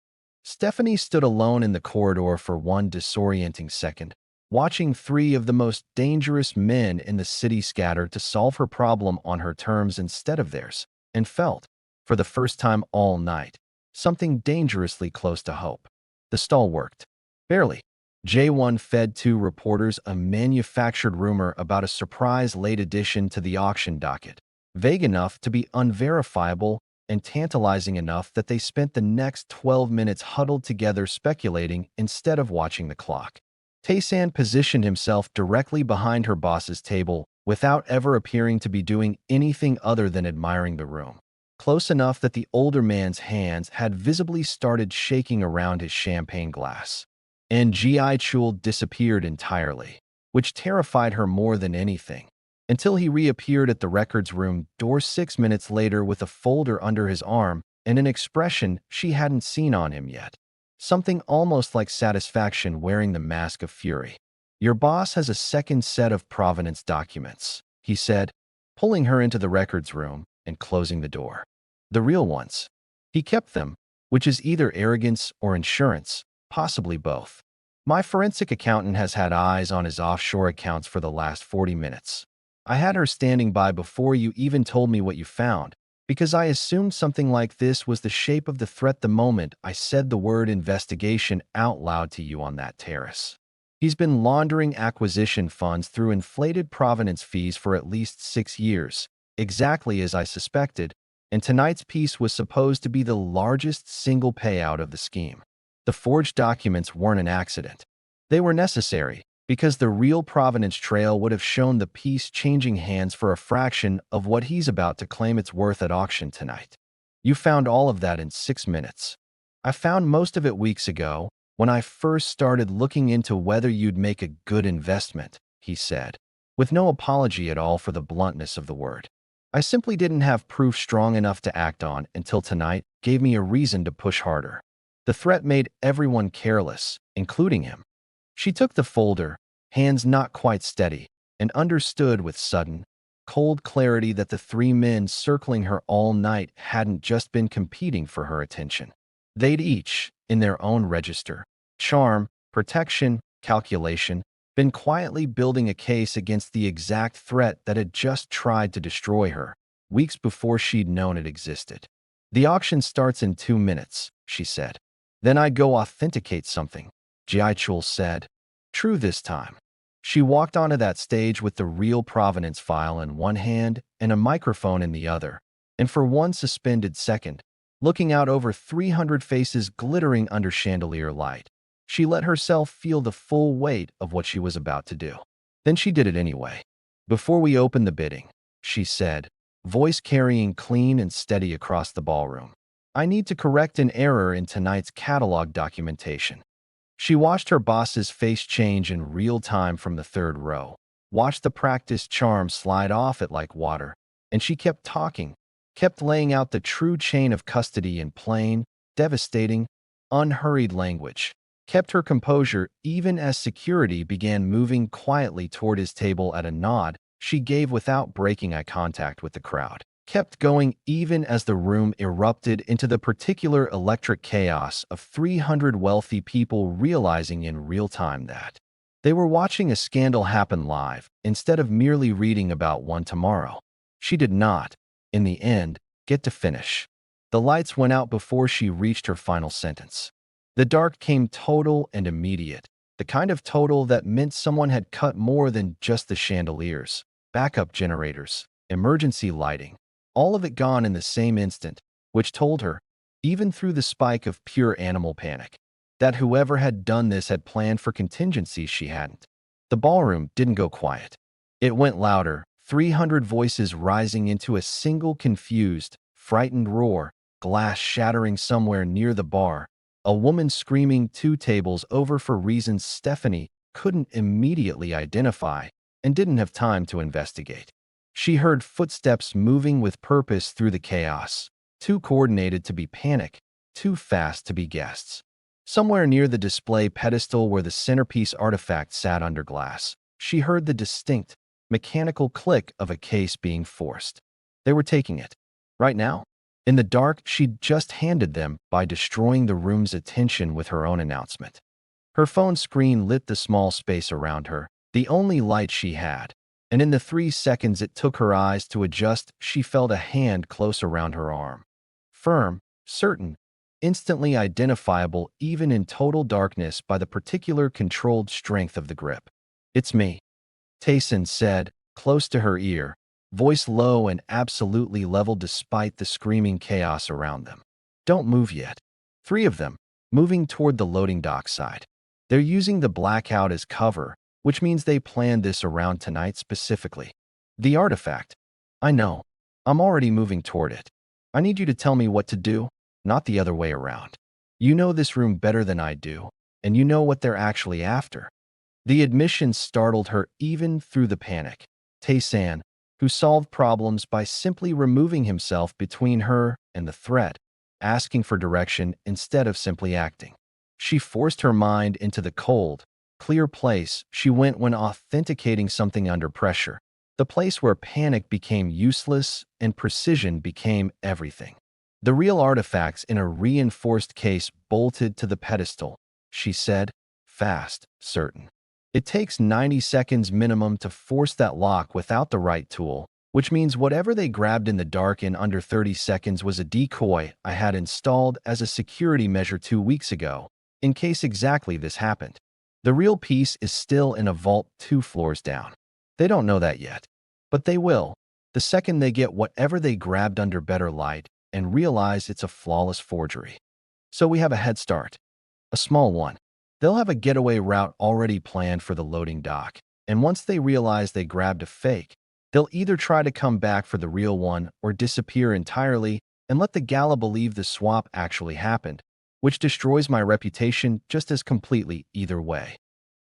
Stephanie stood alone in the corridor for 1 disorienting second, watching 3 of the most dangerous men in the city scatter to solve her problem on her terms instead of theirs, and felt, for the first time all night, something dangerously close to hope. The stall worked. Barely. J1 fed 2 reporters a manufactured rumor about a surprise late addition to the auction docket, vague enough to be unverifiable and tantalizing enough that they spent the next 12 minutes huddled together speculating instead of watching the clock. Tycoon positioned himself directly behind her boss's table without ever appearing to be doing anything other than admiring the room, close enough that the older man's hands had visibly started shaking around his champagne glass. And Jiaichul disappeared entirely. which terrified her more than anything, until he reappeared at the records room door 6 minutes later with a folder under his arm and an expression she hadn't seen on him yet. Something almost like satisfaction wearing the mask of fury. "Your boss has a second set of provenance documents," he said, pulling her into the records room and closing the door. "The real ones. He kept them, which is either arrogance or insurance, possibly both. My forensic accountant has had eyes on his offshore accounts for the last 40 minutes. I had her standing by before you even told me what you found, because I assumed something like this was the shape of the threat the moment I said the word investigation out loud to you on that terrace. He's been laundering acquisition funds through inflated provenance fees for at least 6 years, exactly as I suspected, and tonight's piece was supposed to be the largest single payout of the scheme. The forged documents weren't an accident. They were necessary, because the real provenance trail would have shown the piece changing hands for a fraction of what he's about to claim it's worth at auction tonight. You found all of that in 6 minutes. I found most of it weeks ago, when I first started looking into whether you'd make a good investment," he said, with no apology at all for the bluntness of the word. "I simply didn't have proof strong enough to act on until tonight gave me a reason to push harder. The threat made everyone careless, including him." She took the folder, hands not quite steady, and understood with sudden, cold clarity that the 3 men circling her all night hadn't just been competing for her attention. They'd each, in their own register, charm, protection, calculation, been quietly building a case against the exact threat that had just tried to destroy her, weeks before she'd known it existed. "The auction starts in 2 minutes, she said. "Then I go authenticate something," Jiaichul said. True this time. She walked onto that stage with the real provenance file in one hand and a microphone in the other, and for one suspended second, looking out over 300 faces glittering under chandelier light, she let herself feel the full weight of what she was about to do. Then she did it anyway. "Before we open the bidding," she said, voice carrying clean and steady across the ballroom, "I need to correct an error in tonight's catalog documentation." She watched her boss's face change in real time from the third row, watched the practiced charm slide off it like water, and she kept talking, kept laying out the true chain of custody in plain, devastating, unhurried language, kept her composure even as security began moving quietly toward his table at a nod she gave without breaking eye contact with the crowd, kept going even as the room erupted into the particular electric chaos of 300 wealthy people realizing in real time that they were watching a scandal happen live instead of merely reading about one tomorrow. She did not, in the end, get to finish. The lights went out before she reached her final sentence. The dark came total and immediate, the kind of total that meant someone had cut more than just the chandeliers, backup generators, emergency lighting, all of it gone in the same instant, which told her, even through the spike of pure animal panic, that whoever had done this had planned for contingencies she hadn't. The ballroom didn't go quiet. It went louder, 300 voices rising into a single confused, frightened roar, glass shattering somewhere near the bar, a woman screaming 2 tables over for reasons Stephanie couldn't immediately identify and didn't have time to investigate. She heard footsteps moving with purpose through the chaos, too coordinated to be panic, too fast to be guests. Somewhere near the display pedestal where the centerpiece artifact sat under glass, she heard the distinct, mechanical click of a case being forced. They were taking it. Right now? In the dark, she'd just handed them by destroying the room's attention with her own announcement. Her phone screen lit the small space around her, the only light she had, and in the 3 seconds it took her eyes to adjust, she felt a hand close around her arm. Firm, certain, instantly identifiable even in total darkness by the particular controlled strength of the grip. "It's me," Tycoon said, close to her ear, voice low and absolutely level despite the screaming chaos around them. "Don't move yet." 3 of them, moving toward the loading dock side. They're using the blackout as cover, which means they planned this around tonight specifically. "The artifact." "I know. I'm already moving toward it. I need you to tell me what to do, not the other way around. You know this room better than I do, and you know what they're actually after." The admission startled her even through the panic. Tae-san, who solved problems by simply removing himself between her and the threat, asking for direction instead of simply acting. She forced her mind into the cold, clear place she went when authenticating something under pressure, the place where panic became useless and precision became everything. The real artifacts in a reinforced case bolted to the pedestal, she said, fast, certain. It takes 90 seconds minimum to force that lock without the right tool, which means whatever they grabbed in the dark in under 30 seconds was a decoy I had installed as a security measure 2 weeks ago, in case exactly this happened. The real piece is still in a vault 2 floors down. They don't know that yet, but they will, the second they get whatever they grabbed under better light and realize it's a flawless forgery. So we have a head start. A small one. They'll have a getaway route already planned for the loading dock, and once they realize they grabbed a fake, they'll either try to come back for the real one or disappear entirely and let the Gala believe the swap actually happened, which destroys my reputation just as completely either way.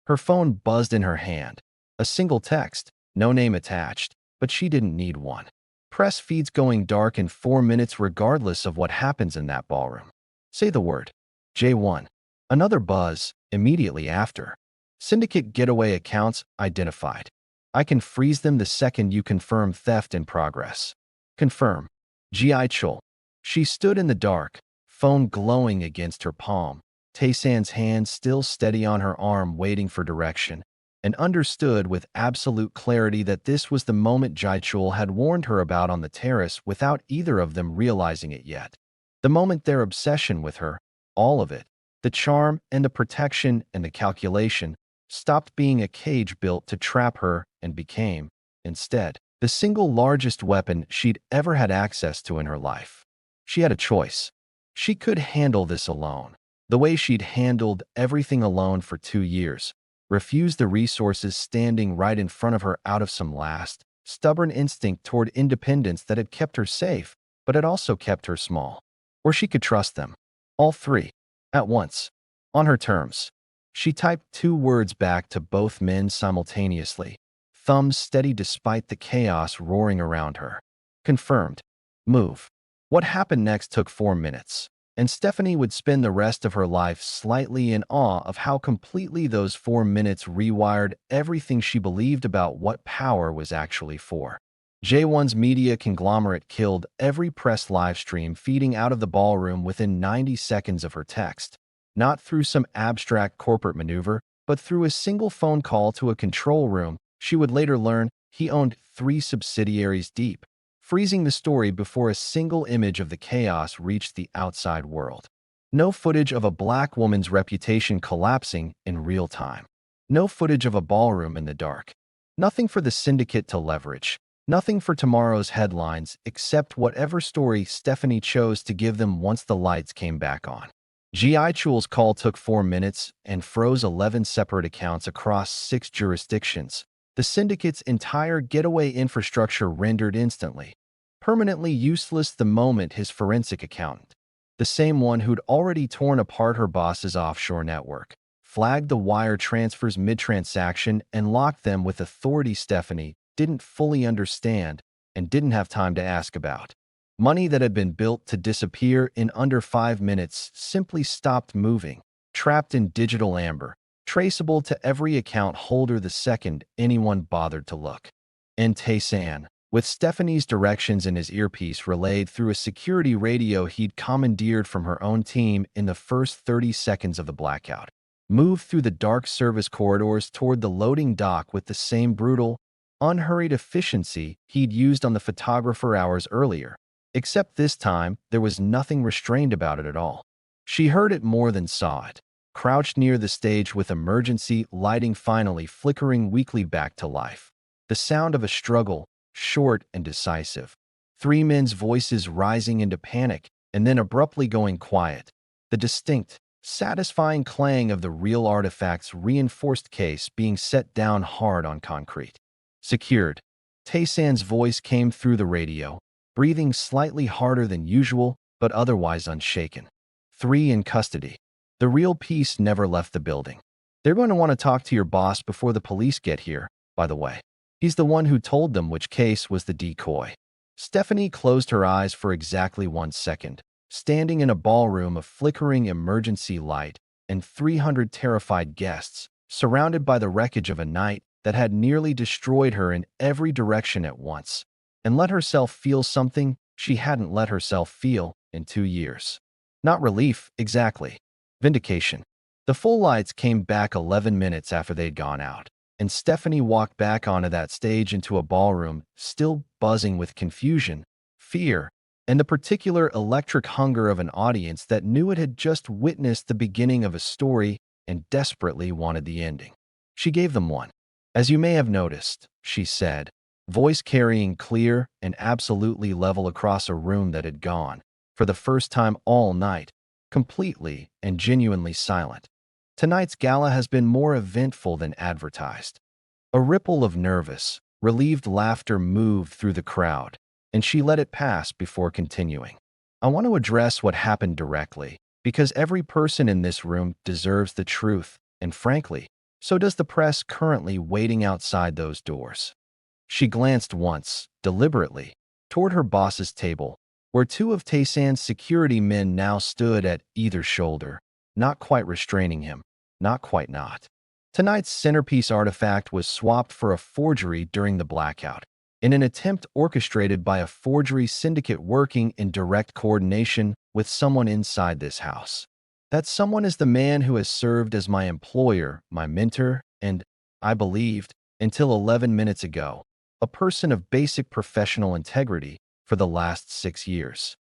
Her phone buzzed in her hand. A single text, no name attached, but she didn't need one. Press feeds going dark in 4 minutes regardless of what happens in that ballroom. Say the word. J1. Another buzz, immediately after. Syndicate getaway accounts identified. I can freeze them the second you confirm theft in progress. Confirm. Gi Chul. She stood in the dark, phone glowing against her palm, Tae-san's hand still steady on her arm waiting for direction, and understood with absolute clarity that this was the moment Ji Chul had warned her about on the terrace without either of them realizing it yet. The moment their obsession with her, all of it, the charm and the protection and the calculation, stopped being a cage built to trap her and became, instead, the single largest weapon she'd ever had access to in her life. She had a choice. She could handle this alone, the way she'd handled everything alone for 2 years, refuse the resources standing right in front of her out of some last, stubborn instinct toward independence that had kept her safe, but had also kept her small. Or she could trust them. All three. At once. On her terms. She typed 2 words back to both men simultaneously, thumbs steady despite the chaos roaring around her. Confirmed. Move. What happened next took 4 minutes, and Stephanie would spend the rest of her life slightly in awe of how completely those 4 minutes rewired everything she believed about what power was actually for. J1's media conglomerate killed every press livestream feeding out of the ballroom within 90 seconds of her text, not through some abstract corporate maneuver, but through a single phone call to a control room she would later learn he owned 3 subsidiaries deep, freezing the story before a single image of the chaos reached the outside world. No footage of a black woman's reputation collapsing in real time. No footage of a ballroom in the dark. Nothing for the syndicate to leverage. Nothing for tomorrow's headlines except whatever story Stephanie chose to give them once the lights came back on. Gi Chul's call took 4 minutes and froze 11 separate accounts across 6 jurisdictions. The syndicate's entire getaway infrastructure rendered instantly, permanently useless the moment his forensic accountant, the same one who'd already torn apart her boss's offshore network, flagged the wire transfers mid-transaction and locked them with authority Stephanie didn't fully understand and didn't have time to ask about. Money that had been built to disappear in under 5 minutes simply stopped moving, trapped in digital amber, traceable to every account holder the second anyone bothered to look. And Tae-san, with Stephanie's directions in his earpiece relayed through a security radio he'd commandeered from her own team in the first 30 seconds of the blackout, moved through the dark service corridors toward the loading dock with the same brutal, unhurried efficiency he'd used on the photographer hours earlier, except this time there was nothing restrained about it at all. She heard it more than saw it, crouched near the stage with emergency lighting finally flickering weakly back to life. The sound of a struggle, short and decisive. 3 men's voices rising into panic and then abruptly going quiet. The distinct, satisfying clang of the real artifact's reinforced case being set down hard on concrete. Secured. Tae-san's voice came through the radio, breathing slightly harder than usual, but otherwise unshaken. 3 in custody. The real piece never left the building. They're going to want to talk to your boss before the police get here, by the way. He's the one who told them which case was the decoy. Stephanie closed her eyes for exactly 1 second, standing in a ballroom of flickering emergency light and 300 terrified guests, surrounded by the wreckage of a night that had nearly destroyed her in every direction at once, and let herself feel something she hadn't let herself feel in 2 years. Not relief, exactly. Vindication. The full lights came back 11 minutes after they'd gone out, and Stephanie walked back onto that stage into a ballroom, still buzzing with confusion, fear, and the particular electric hunger of an audience that knew it had just witnessed the beginning of a story and desperately wanted the ending. She gave them one. As you may have noticed, she said, voice carrying clear and absolutely level across a room that had gone, for the first time all night, completely and genuinely silent. Tonight's gala has been more eventful than advertised. A ripple of nervous, relieved laughter moved through the crowd, and she let it pass before continuing. I want to address what happened directly, because every person in this room deserves the truth, and frankly, so does the press currently waiting outside those doors. She glanced once, deliberately, toward her boss's table, where two of Taysan's security men now stood at either shoulder, not quite restraining him, not quite not. Tonight's centerpiece artifact was swapped for a forgery during the blackout, in an attempt orchestrated by a forgery syndicate working in direct coordination with someone inside this house. That someone is the man who has served as my employer, my mentor, and, I believed, until 11 minutes ago, a person of basic professional integrity for the last 6 years.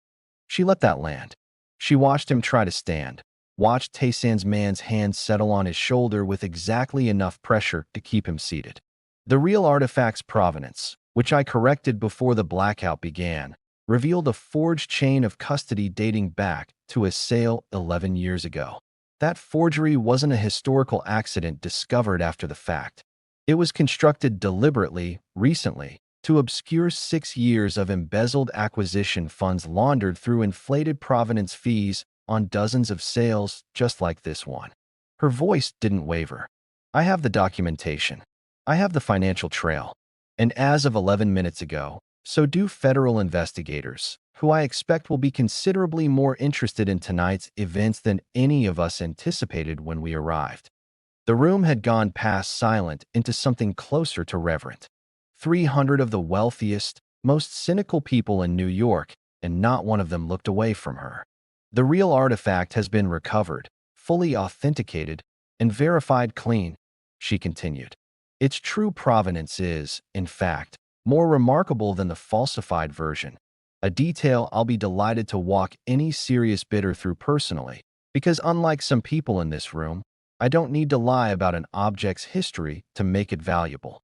She let that land. She watched him try to stand, watched Taysan's man's hand settle on his shoulder with exactly enough pressure to keep him seated. The real artifact's provenance, which I corrected before the blackout began, revealed a forged chain of custody dating back to a sale 11 years ago. That forgery wasn't a historical accident discovered after the fact. It was constructed deliberately, recently, to obscure 6 years of embezzled acquisition funds laundered through inflated provenance fees on dozens of sales just like this one. Her voice didn't waver. I have the documentation. I have the financial trail. And as of 11 minutes ago, so do federal investigators, who I expect will be considerably more interested in tonight's events than any of us anticipated when we arrived. The room had gone past silent into something closer to reverent. 300 of the wealthiest, most cynical people in New York, and not one of them looked away from her. The real artifact has been recovered, fully authenticated, and verified clean, she continued. Its true provenance is, in fact, more remarkable than the falsified version, a detail I'll be delighted to walk any serious bidder through personally, because unlike some people in this room, I don't need to lie about an object's history to make it valuable.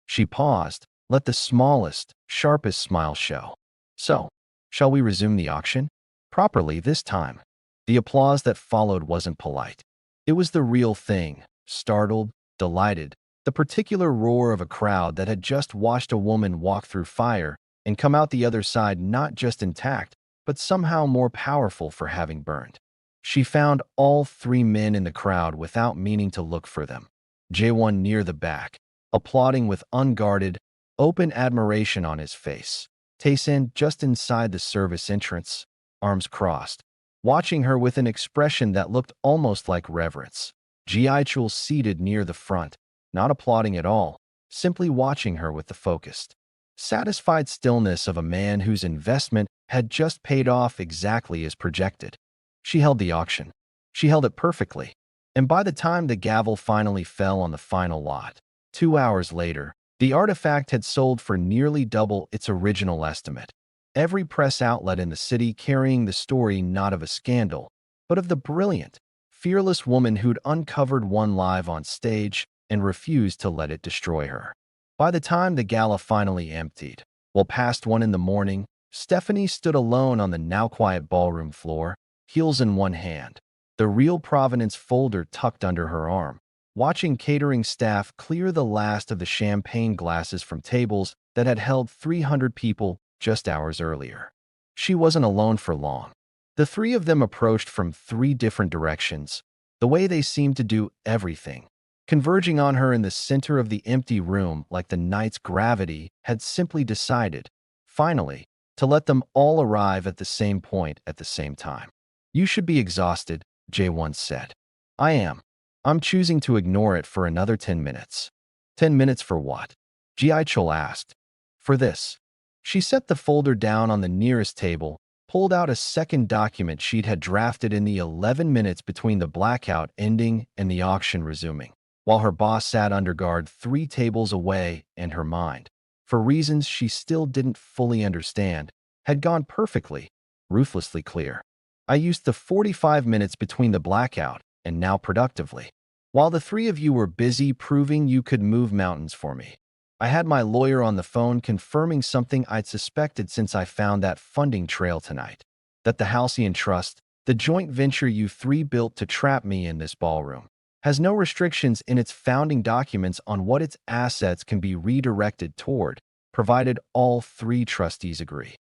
She paused, let the smallest, sharpest smile show. So, shall we resume the auction? Properly this time. The applause that followed wasn't polite. It was the real thing, startled, delighted, the particular roar of a crowd that had just watched a woman walk through fire and come out the other side not just intact, but somehow more powerful for having burned. She found all 3 men in the crowd without meaning to look for them. J1 near the back, applauding with unguarded, open admiration on his face. Taysan just inside the service entrance, arms crossed, watching her with an expression that looked almost like reverence. Jiaichul seated near the front, not applauding at all, simply watching her with the focused, satisfied stillness of a man whose investment had just paid off exactly as projected. She held the auction. She held it perfectly. And by the time the gavel finally fell on the final lot, 2 hours later, the artifact had sold for nearly double its original estimate. Every press outlet in the city carrying the story not of a scandal, but of the brilliant, fearless woman who'd uncovered one live on stage and refused to let it destroy her. By the time the gala finally emptied, well past 1 in the morning, Stephanie stood alone on the now quiet ballroom floor, heels in one hand, the real provenance folder tucked under her arm, watching catering staff clear the last of the champagne glasses from tables that had held 300 people just hours earlier. She wasn't alone for long. The 3 of them approached from 3 different directions, the way they seemed to do everything, converging on her in the center of the empty room like the night's gravity had simply decided, finally, to let them all arrive at the same point at the same time. You should be exhausted, Jay once said. I am. I'm choosing to ignore it for another 10 minutes. 10 minutes for what? Ji Chul asked. For this. She set the folder down on the nearest table, pulled out a second document sheet had drafted in the 11 minutes between the blackout ending and the auction resuming, while her boss sat under guard 3 tables away and her mind, for reasons she still didn't fully understand, had gone perfectly, ruthlessly clear. I used the 45 minutes between the blackout and now productively. While the 3 of you were busy proving you could move mountains for me, I had my lawyer on the phone confirming something I'd suspected since I found that funding trail tonight. That the Halcyon Trust, the joint venture you 3 built to trap me in this ballroom, has no restrictions in its founding documents on what its assets can be redirected toward, provided all 3 trustees agree.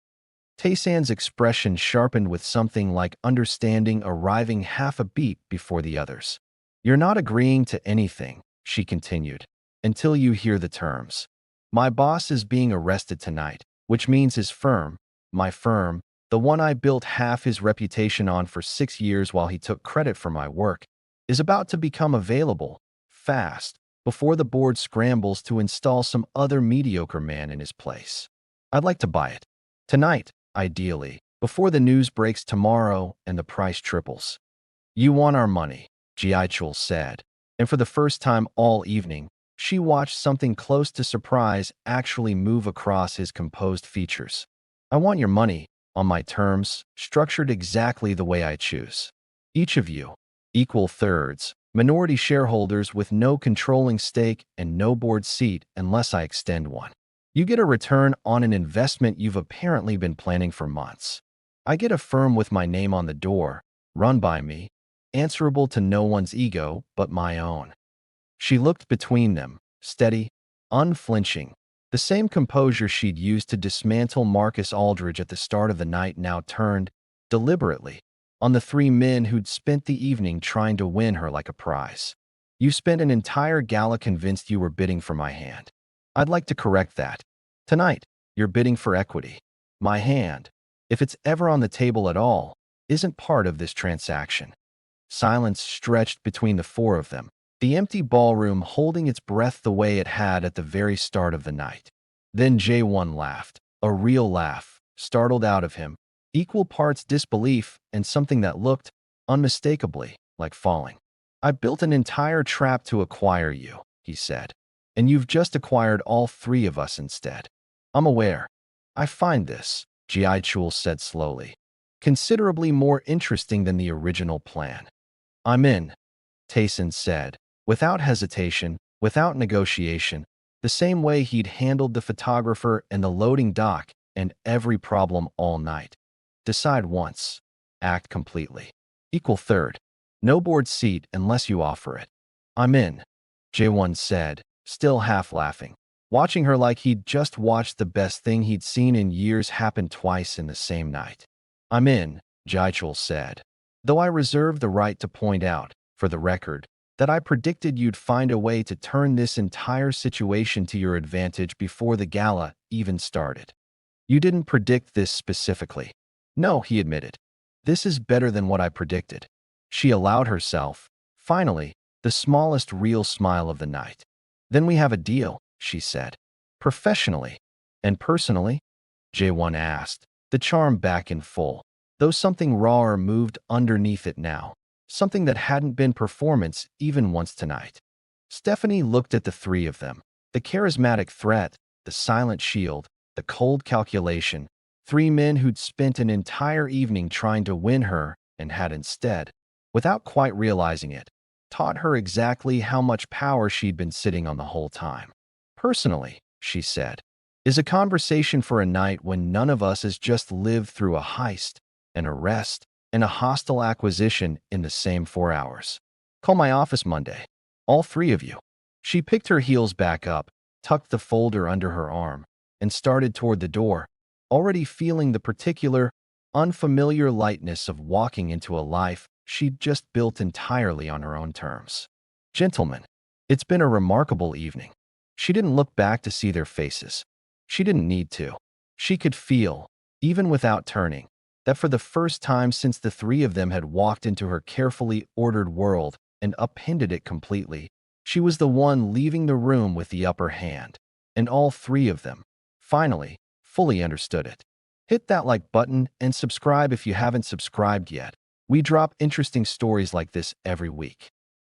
Taysan's expression sharpened with something like understanding arriving half a beat before the others. You're not agreeing to anything, she continued, until you hear the terms. My boss is being arrested tonight, which means his firm, my firm, the one I built half his reputation on for 6 years while he took credit for my work, is about to become available, fast, before the board scrambles to install some other mediocre man in his place. I'd like to buy it. Tonight, ideally, before the news breaks tomorrow and the price triples. You want our money, Ji Chul said, and for the first time all evening, she watched something close to surprise actually move across his composed features. I want your money, on my terms, structured exactly the way I choose. Each of you, equal thirds, minority shareholders with no controlling stake and no board seat unless I extend one. You get a return on an investment you've apparently been planning for months. I get a firm with my name on the door, run by me, answerable to no one's ego but my own. She looked between them, steady, unflinching. The same composure she'd used to dismantle Marcus Aldridge at the start of the night now turned, deliberately, on the 3 men who'd spent the evening trying to win her like a prize. You spent an entire gala convinced you were bidding for my hand. I'd like to correct that. Tonight, you're bidding for equity. My hand, if it's ever on the table at all, isn't part of this transaction. Silence stretched between the 4 of them, the empty ballroom holding its breath the way it had at the very start of the night. Then J1 laughed, a real laugh, startled out of him, equal parts disbelief and something that looked, unmistakably, like falling. I built an entire trap to acquire you, he said, and you've just acquired all 3 of us instead. I'm aware. I find this, Ji Chul said slowly, considerably more interesting than the original plan. I'm in, Tayson said, without hesitation, without negotiation, the same way he'd handled the photographer and the loading dock and every problem all night. Decide once. Act completely. Equal third. No board seat unless you offer it. I'm in, J1 said, still half laughing, watching her like he'd just watched the best thing he'd seen in years happen twice in the same night. I'm in, Ji Chul said, though I reserve the right to point out, for the record, that I predicted you'd find a way to turn this entire situation to your advantage before the gala even started. You didn't predict this specifically. No, he admitted. This is better than what I predicted. She allowed herself, finally, the smallest real smile of the night. Then we have a deal, she said. Professionally. And personally? J1 asked, the charm back in full, though something rawer moved underneath it now. Something that hadn't been performance even once tonight. Stephanie looked at the 3 of them, the charismatic threat, the silent shield, the cold calculation, 3 men who'd spent an entire evening trying to win her and had instead, without quite realizing it, taught her exactly how much power she'd been sitting on the whole time. Personally, she said, is a conversation for a night when none of us has just lived through a heist, an arrest, and a hostile acquisition in the same 4 hours. Call my office Monday. All 3 of you. She picked her heels back up, tucked the folder under her arm, and started toward the door, already feeling the particular, unfamiliar lightness of walking into a life she'd just built entirely on her own terms. Gentlemen, It's been a remarkable evening. She didn't look back to see their faces. She didn't need to. She could feel, even without turning, that for the first time since the three of them had walked into her carefully ordered world and upended it completely, she was the one leaving the room with the upper hand. And all three of them, finally, fully understood it. Hit that like button and subscribe if you haven't subscribed yet. We drop interesting stories like this every week.